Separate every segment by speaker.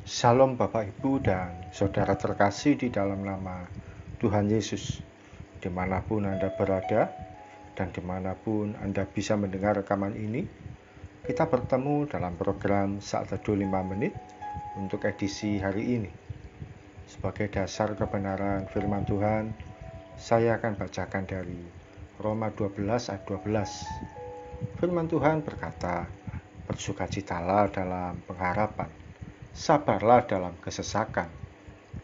Speaker 1: Shalom Bapak Ibu dan Saudara terkasih di dalam nama Tuhan Yesus. Dimanapun Anda berada dan dimanapun Anda bisa mendengar rekaman ini, kita bertemu dalam program Saat Teduh 5 Menit untuk edisi hari ini. Sebagai dasar kebenaran firman Tuhan, saya akan bacakan dari Roma 12 ayat 12. Firman Tuhan berkata, "Bersukacitalah dalam pengharapan, sabarlah dalam kesesakan,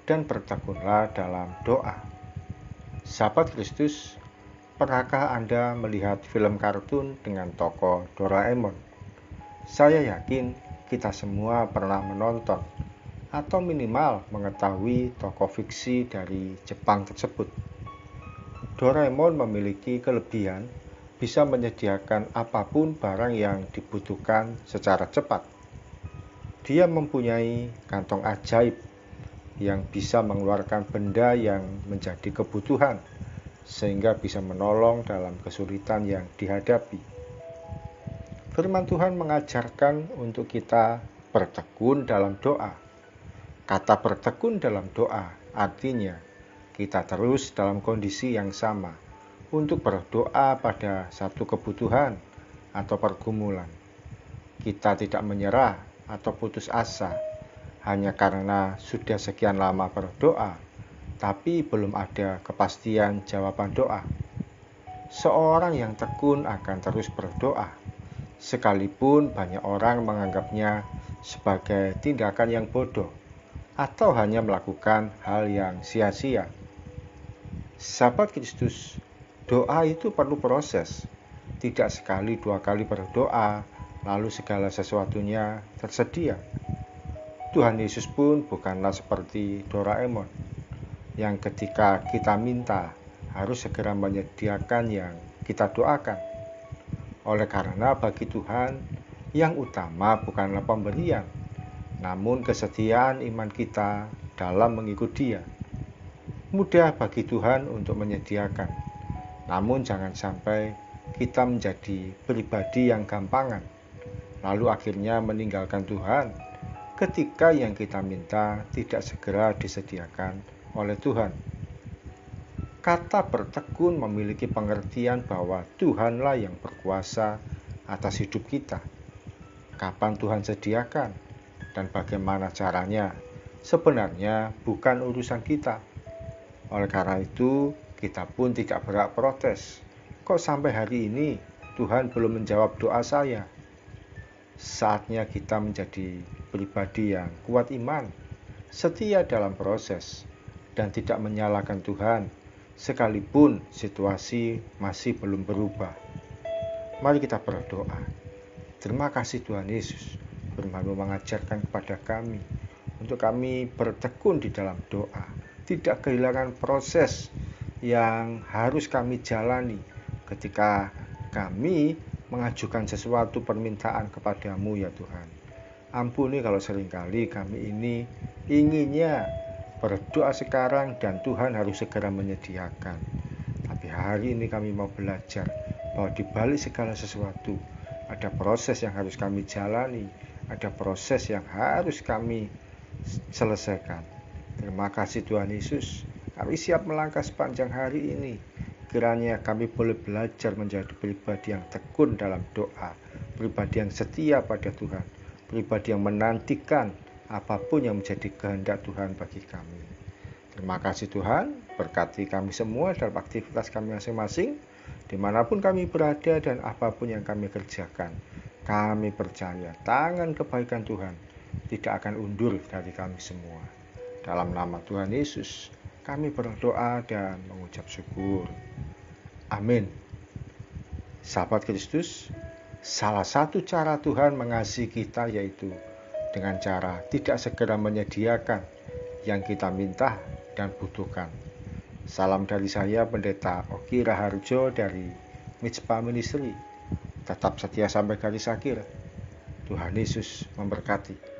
Speaker 1: dan bertekunlah dalam doa." Sahabat Kristus, pernahkah Anda melihat film kartun dengan tokoh Doraemon? Saya yakin kita semua pernah menonton atau minimal mengetahui tokoh fiksi dari Jepang tersebut. Doraemon memiliki kelebihan bisa menyediakan apapun barang yang dibutuhkan secara cepat. Dia mempunyai kantong ajaib yang bisa mengeluarkan benda yang menjadi kebutuhan, sehingga bisa menolong dalam kesulitan yang dihadapi. Firman Tuhan mengajarkan untuk kita bertekun dalam doa. Kata bertekun dalam doa artinya kita terus dalam kondisi yang sama untuk berdoa pada satu kebutuhan atau pergumulan. Kita tidak menyerah atau putus asa hanya karena sudah sekian lama berdoa, tapi belum ada kepastian jawaban doa. Seorang yang tekun akan terus berdoa, sekalipun banyak orang menganggapnya sebagai tindakan yang bodoh atau hanya melakukan hal yang sia-sia. Sahabat Kristus, doa itu perlu proses. Tidak sekali dua kali berdoa, lalu segala sesuatunya tersedia. Tuhan Yesus pun bukanlah seperti Doraemon, yang ketika kita minta harus segera menyediakan yang kita doakan. Oleh karena bagi Tuhan, yang utama bukanlah pemberian, namun kesetiaan iman kita dalam mengikut Dia. Mudah bagi Tuhan untuk menyediakan, namun jangan sampai kita menjadi pribadi yang gampangan, lalu akhirnya meninggalkan Tuhan ketika yang kita minta tidak segera disediakan oleh Tuhan. Kata bertekun memiliki pengertian bahwa Tuhanlah yang berkuasa atas hidup kita. Kapan Tuhan sediakan dan bagaimana caranya sebenarnya bukan urusan kita. Oleh karena itu, kita pun tidak berhak protes. Kok sampai hari ini Tuhan belum menjawab doa saya? Saatnya kita menjadi pribadi yang kuat iman, setia dalam proses, dan tidak menyalahkan Tuhan, sekalipun situasi masih belum berubah. Mari kita berdoa. Terima kasih Tuhan Yesus, firman-Mu mengajarkan kepada kami, untuk kami bertekun di dalam doa, tidak kehilangan proses yang harus kami jalani ketika kami mengajukan sesuatu permintaan kepadamu ya Tuhan. Ampuni kalau seringkali kami ini inginnya berdoa sekarang dan Tuhan harus segera menyediakan. Tapi hari ini kami mau belajar bahwa di balik segala sesuatu ada proses yang harus kami jalani, ada proses yang harus kami selesaikan. Terima kasih Tuhan Yesus. Kami siap melangkah sepanjang hari ini. Kiranya kami boleh belajar menjadi pribadi yang tekun dalam doa, pribadi yang setia pada Tuhan, pribadi yang menantikan apapun yang menjadi kehendak Tuhan bagi kami. Terima kasih Tuhan, berkati kami semua dalam aktivitas kami masing-masing, dimanapun kami berada dan apapun yang kami kerjakan. Kami percaya tangan kebaikan Tuhan tidak akan undur dari kami semua. Dalam nama Tuhan Yesus, kami berdoa dan mengucap syukur. Amin. Sahabat Kristus, salah satu cara Tuhan mengasihi kita yaitu dengan cara tidak segera menyediakan yang kita minta dan butuhkan. Salam dari saya, Pendeta Oki Raharjo dari Mitspa Ministry. Tetap setia sampai garis akhir. Tuhan Yesus memberkati.